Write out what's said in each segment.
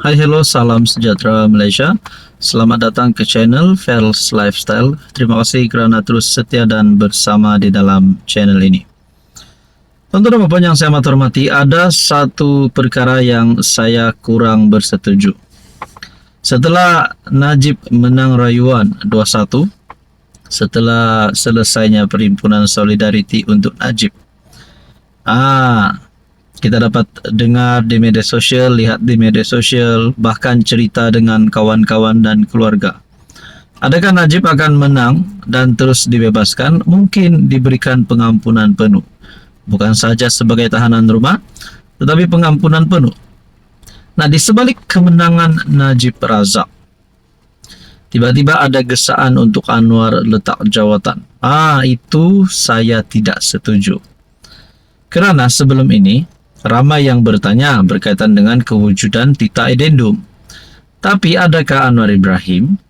Hai hello, salam sejahtera Malaysia. Selamat datang ke channel Fels Lifestyle. Terima kasih kerana terus setia dan bersama di dalam channel ini. Tuan-tuan dan puan yang saya amat hormati, ada satu perkara yang saya kurang bersetuju. Setelah Najib menang rayuan 2-1, setelah selesainya Perhimpunan Solidariti untuk Najib, kita dapat dengar di media sosial, lihat di media sosial, bahkan cerita dengan kawan-kawan dan keluarga. Adakah Najib akan menang dan terus dibebaskan? Mungkin diberikan pengampunan penuh. Bukan saja sebagai tahanan rumah, tetapi pengampunan penuh. Nah, di sebalik kemenangan Najib Razak, tiba-tiba ada gesaan untuk Anwar letak jawatan. Itu saya tidak setuju. Kerana sebelum ini, ramai yang bertanya berkaitan dengan kewujudan Tita Edendum. Tapi adakah Anwar Ibrahim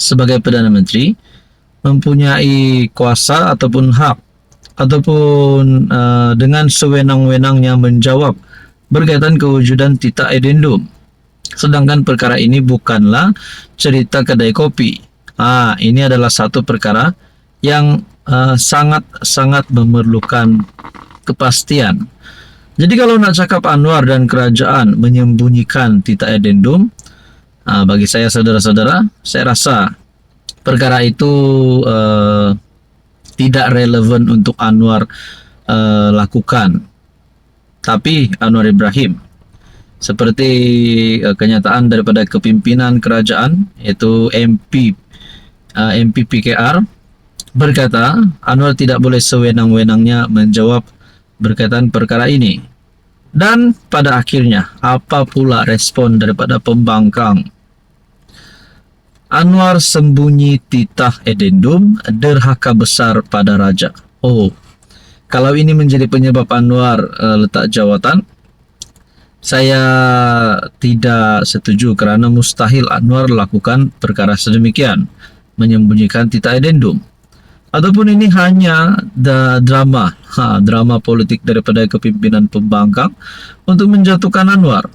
sebagai Perdana Menteri mempunyai kuasa ataupun hak ataupun dengan sewenang-wenangnya menjawab berkaitan kewujudan Tita Edendum? Sedangkan perkara ini bukanlah cerita kedai kopi. Ini adalah satu perkara yang sangat-sangat memerlukan kepastian. Jadi kalau nak cakap Anwar dan kerajaan menyembunyikan Tita Edendum, bagi saya saudara-saudara, saya rasa perkara itu tidak relevan untuk Anwar lakukan. Tapi Anwar Ibrahim, seperti kenyataan daripada kepimpinan kerajaan, iaitu MP PKR, berkata Anwar tidak boleh sewenang-wenangnya menjawab berkaitan perkara ini. Dan pada akhirnya, apa pula respon daripada pembangkang? Anwar sembunyi Tita Edendum, derhaka besar pada raja. Kalau ini menjadi penyebab Anwar letak jawatan, saya tidak setuju kerana mustahil Anwar lakukan perkara sedemikian, menyembunyikan Tita Edendum. Ataupun ini hanya drama politik daripada kepimpinan pembangkang untuk menjatuhkan Anwar.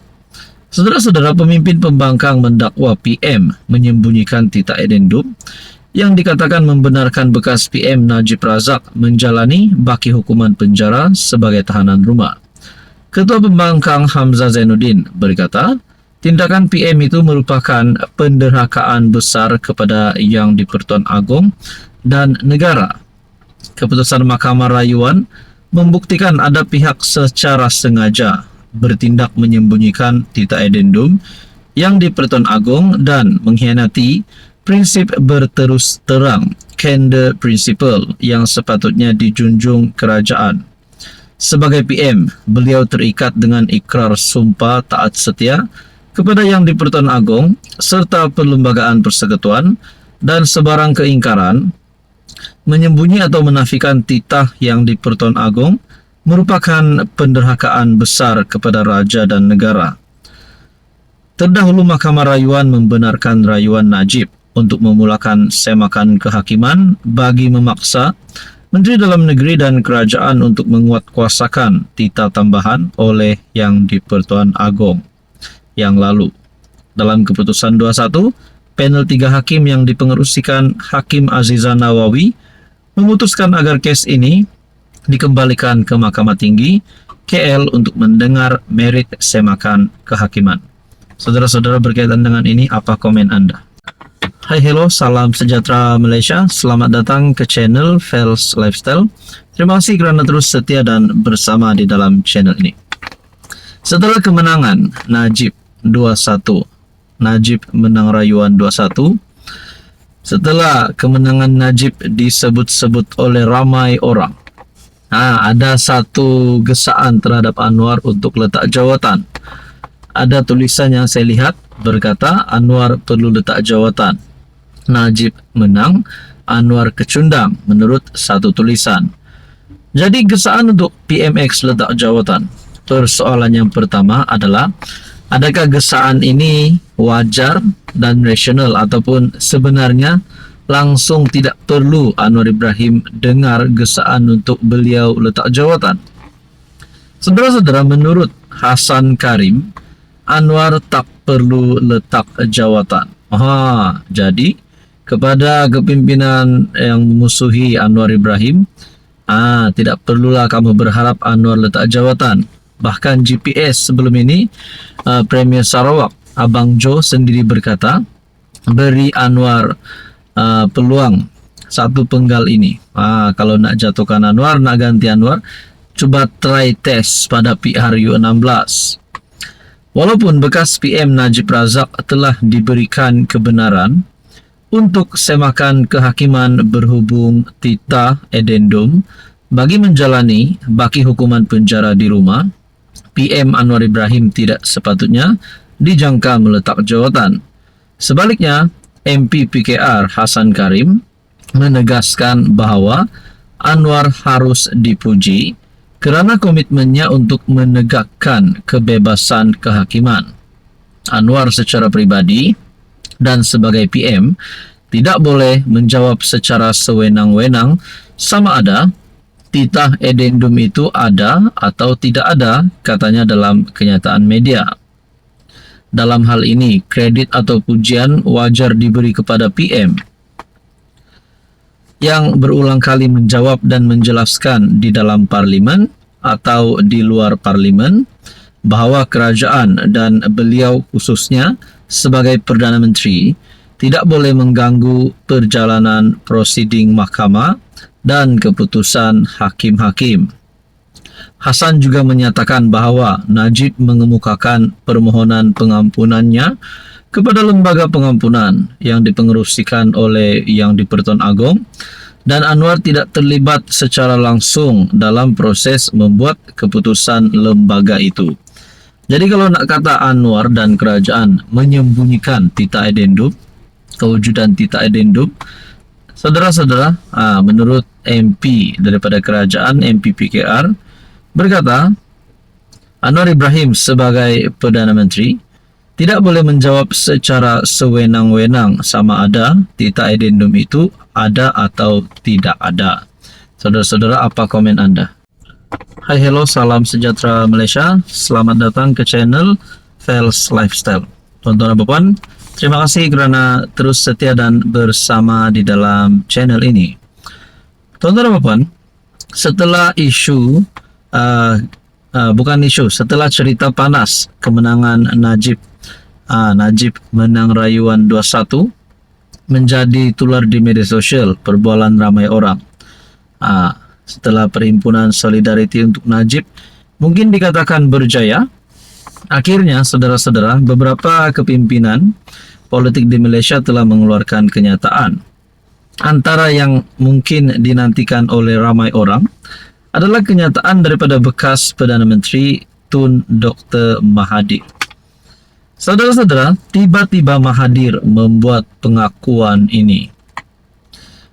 Saudara-saudara, pemimpin pembangkang mendakwa PM menyembunyikan Tita Edendum yang dikatakan membenarkan bekas PM Najib Razak menjalani baki hukuman penjara sebagai tahanan rumah. Ketua Pembangkang Hamzah Zainuddin berkata, tindakan PM itu merupakan penderhakaan besar kepada Yang di-Pertuan Agong dan negara. Keputusan Mahkamah Rayuan membuktikan ada pihak secara sengaja bertindak menyembunyikan Tita Edendum Yang di-Pertuan Agong dan mengkhianati prinsip berterus terang, candor principle, yang sepatutnya dijunjung kerajaan. Sebagai PM, beliau terikat dengan ikrar sumpah taat setia kepada Yang di-Pertuan Agong serta Perlembagaan Persekutuan, dan sebarang keingkaran, menyembunyi atau menafikan titah Yang di-Pertuan Agong merupakan penderhakaan besar kepada raja dan negara. Terdahulu Mahkamah Rayuan membenarkan rayuan Najib untuk memulakan semakan kehakiman bagi memaksa Menteri Dalam Negeri dan kerajaan untuk menguatkuasakan titah tambahan oleh Yang di-Pertuan Agong yang lalu. Dalam keputusan 21, panel 3 hakim yang dipengerusikan Hakim Azizah Nawawi memutuskan agar kes ini dikembalikan ke Mahkamah Tinggi KL untuk mendengar merit semakan kehakiman. Saudara-saudara, berkaitan dengan ini, apa komen anda? Hai hello, salam sejahtera Malaysia. Selamat datang ke channel Fels Lifestyle. Terima kasih kerana terus setia dan bersama di dalam channel ini. Setelah kemenangan Najib 2-1, Najib menang rayuan 2-1. Setelah kemenangan Najib disebut-sebut oleh ramai orang, ada satu gesaan terhadap Anwar untuk letak jawatan. Ada tulisan yang saya lihat berkata Anwar perlu letak jawatan. Najib menang, Anwar kecundang, menurut satu tulisan. Jadi gesaan untuk PMX letak jawatan. Persoalan yang pertama adalah, adakah gesaan ini wajar dan rasional ataupun sebenarnya langsung tidak perlu Anwar Ibrahim dengar gesaan untuk beliau letak jawatan? Saudara-saudara, menurut Hasan Karim, Anwar tak perlu letak jawatan. Jadi kepada kepimpinan yang memusuhi Anwar Ibrahim, tidak perlulah kamu berharap Anwar letak jawatan. Bahkan GPS sebelum ini, Premier Sarawak Abang Jo sendiri berkata, beri Anwar peluang satu penggal ini. Kalau nak jatuhkan Anwar, nak ganti Anwar, coba try test pada PRU16. Walaupun bekas PM Najib Razak telah diberikan kebenaran untuk semakan kehakiman berhubung titah edendum bagi menjalani baki hukuman penjara di rumah, PM Anwar Ibrahim tidak sepatutnya dijangka meletak jawatan. Sebaliknya, MP PKR Hasan Karim menegaskan bahawa Anwar harus dipuji kerana komitmennya untuk menegakkan kebebasan kehakiman. Anwar secara pribadi dan sebagai PM tidak boleh menjawab secara sewenang-wenang sama ada titah edendum itu ada atau tidak ada, katanya dalam kenyataan media. Dalam hal ini, kredit atau pujian wajar diberi kepada PM yang berulang kali menjawab dan menjelaskan di dalam parlimen atau di luar parlimen bahawa kerajaan dan beliau khususnya sebagai Perdana Menteri tidak boleh mengganggu perjalanan prosiding mahkamah dan keputusan hakim-hakim. Hasan juga menyatakan bahawa Najib mengemukakan permohonan pengampunannya kepada lembaga pengampunan yang dipengerusikan oleh Yang di-Pertuan Agong dan Anwar tidak terlibat secara langsung dalam proses membuat keputusan lembaga itu. Jadi kalau nak kata Anwar dan kerajaan menyembunyikan titah edendum, kewujudan titah edendum, saudara-saudara, menurut MP daripada kerajaan, MP PKR, berkata, Anwar Ibrahim sebagai Perdana Menteri tidak boleh menjawab secara sewenang-wenang sama ada titah edendum itu ada atau tidak ada. Saudara-saudara, apa komen anda? Hai, hello, salam sejahtera Malaysia. Selamat datang ke channel Fels Lifestyle. Tuan-tuan dan puan, terima kasih kerana terus setia dan bersama di dalam channel ini. Tuan-tuan dan puan, setelah isu setelah cerita panas kemenangan Najib menang rayuan 21 menjadi tular di media sosial, perbualan ramai orang. Setelah Perhimpunan Solidariti untuk Najib mungkin dikatakan berjaya, akhirnya saudara-saudara, beberapa kepimpinan politik di Malaysia telah mengeluarkan kenyataan. Antara yang mungkin dinantikan oleh ramai orang adalah kenyataan daripada bekas Perdana Menteri Tun Dr. Mahathir. Saudara-saudara, tiba-tiba Mahathir membuat pengakuan ini.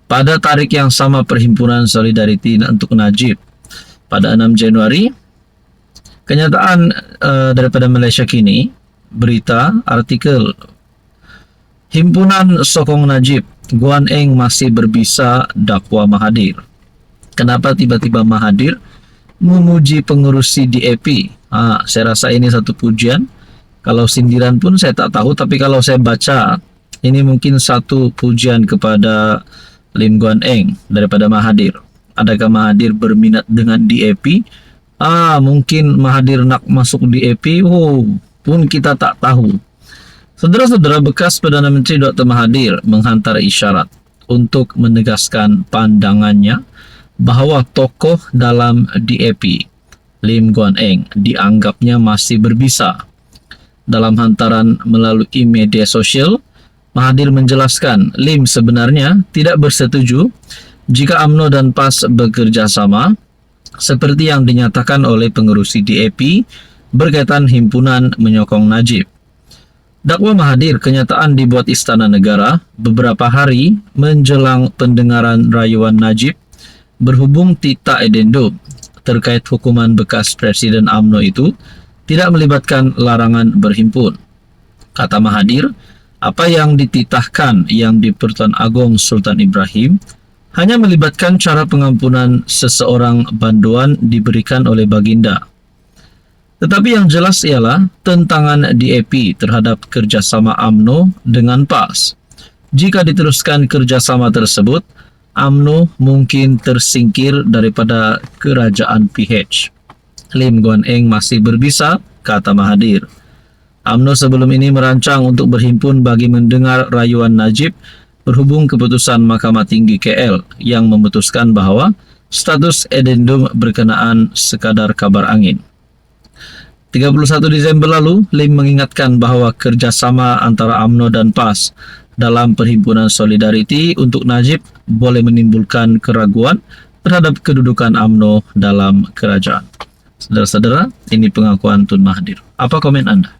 Pada tarikh yang sama Perhimpunan Solidariti untuk Najib, pada 6 Januari, kenyataan daripada Malaysia Kini, berita, artikel, Himpunan Sokong Najib, Guan Eng masih berbisa dakwa Mahathir. Kenapa tiba-tiba Mahathir memuji pengerusi DAP? Saya rasa ini satu pujian. Kalau sindiran pun saya tak tahu, tapi kalau saya baca, ini mungkin satu pujian kepada Lim Guan Eng daripada Mahathir. Adakah Mahathir berminat dengan DAP? Mungkin Mahathir nak masuk DAP, pun kita tak tahu. Saudara-saudara, bekas Perdana Menteri Dr. Mahathir menghantar isyarat untuk menegaskan pandangannya bahawa tokoh dalam DAP, Lim Guan Eng, dianggapnya masih berbisa. Dalam hantaran melalui media sosial, Mahathir menjelaskan Lim sebenarnya tidak bersetuju jika UMNO dan PAS bekerja sama seperti yang dinyatakan oleh pengerusi DAP berkaitan himpunan menyokong Najib. Dakwa Mahathir kenyataan dibuat Istana Negara beberapa hari menjelang pendengaran rayuan Najib berhubung titah edendum terkait hukuman bekas Presiden UMNO itu tidak melibatkan larangan berhimpun. Kata Mahathir, apa yang dititahkan Yang di-Pertuan Agong Sultan Ibrahim hanya melibatkan cara pengampunan seseorang banduan diberikan oleh baginda. Tetapi yang jelas ialah tentangan DAP terhadap kerjasama UMNO dengan PAS. Jika diteruskan kerjasama tersebut, UMNO mungkin tersingkir daripada kerajaan PH. Lim Guan Eng masih berbisa, kata Mahathir. UMNO sebelum ini merancang untuk berhimpun bagi mendengar rayuan Najib berhubung keputusan Mahkamah Tinggi KL yang memutuskan bahawa status edendum berkenaan sekadar kabar angin. 31 Disember lalu, Lim mengingatkan bahawa kerjasama antara UMNO dan PAS dalam Perhimpunan Solidariti untuk Najib boleh menimbulkan keraguan terhadap kedudukan UMNO dalam kerajaan. Saudara-saudara, ini pengakuan Tun Mahathir. Apa komen Anda?